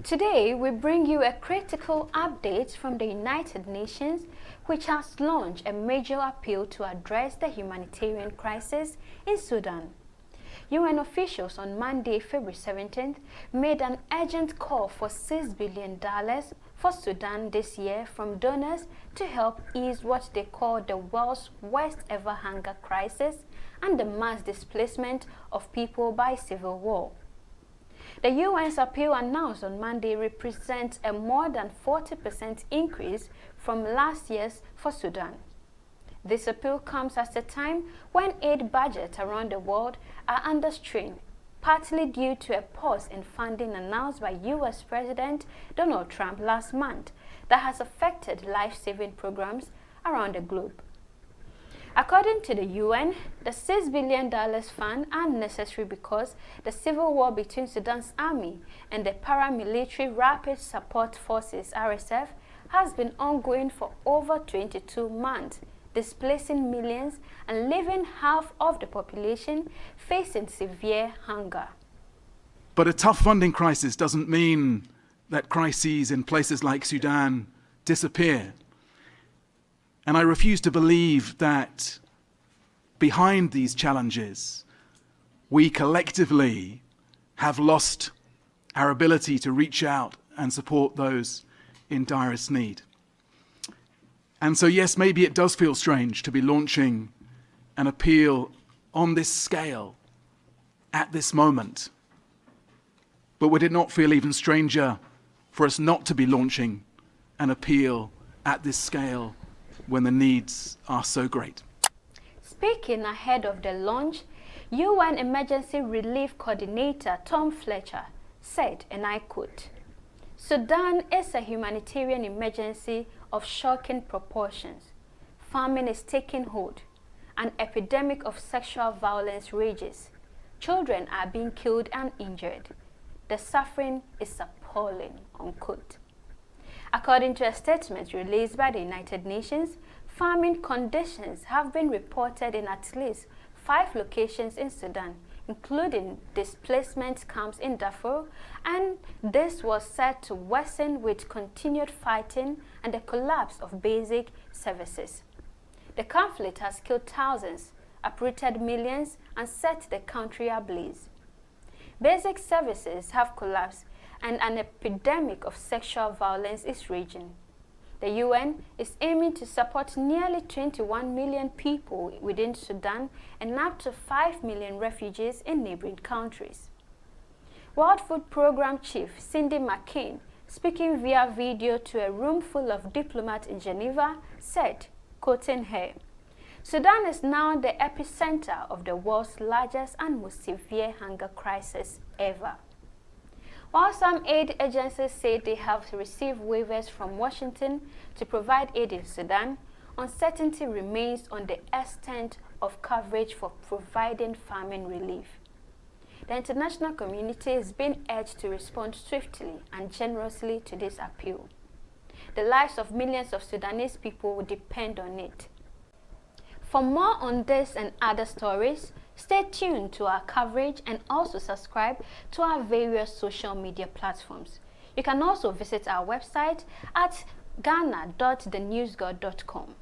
Today, we bring you a critical update from the United Nations, which has launched a major appeal to address the humanitarian crisis in Sudan. UN officials on Monday, February 17th, made an urgent call for $6 billion for Sudan this year from donors to help ease what they call the world's worst ever hunger crisis and the mass displacement of people by civil war. The UN's appeal announced on Monday represents a more than 40% increase from last year's for Sudan. This appeal comes at a time when aid budgets around the world are under strain, partly due to a pause in funding announced by US President Donald Trump last month that has affected life-saving programs around the globe. According to the UN, the $6 billion fund are necessary because the civil war between Sudan's army and the paramilitary Rapid Support Forces (RSF) has been ongoing for over 22 months, displacing millions and leaving half of the population facing severe hunger. But a tough funding crisis doesn't mean that crises in places like Sudan disappear. And I refuse to believe that behind these challenges, we collectively have lost our ability to reach out and support those in direst need. And so, yes, maybe it does feel strange to be launching an appeal on this scale at this moment. But would it not feel even stranger for us not to be launching an appeal at this scale when the needs are so great? Speaking ahead of the launch, UN Emergency Relief Coordinator Tom Fletcher said, and I quote, "Sudan is a humanitarian emergency of shocking proportions. Famine is taking hold. An epidemic of sexual violence rages. Children are being killed and injured. The suffering is appalling," unquote. According to a statement released by the United Nations, famine conditions have been reported in at least 5 locations in Sudan, including displacement camps in Darfur, and this was said to worsen with continued fighting and the collapse of basic services. The conflict has killed thousands, uprooted millions, and set the country ablaze. Basic services have collapsed, and an epidemic of sexual violence is raging. The UN is aiming to support nearly 21 million people within Sudan and up to 5 million refugees in neighboring countries. World Food Programme Chief Cindy McCain, speaking via video to a room full of diplomats in Geneva, said, quoting her, "Sudan is now the epicenter of the world's largest and most severe hunger crisis ever." While some aid agencies say they have received waivers from Washington to provide aid in Sudan, uncertainty remains on the extent of coverage for providing famine relief. The international community is being urged to respond swiftly and generously to this appeal. The lives of millions of Sudanese people will depend on it. For more on this and other stories, stay tuned to our coverage and also subscribe to our various social media platforms. You can also visit our website at ghana.thenewsgod.com.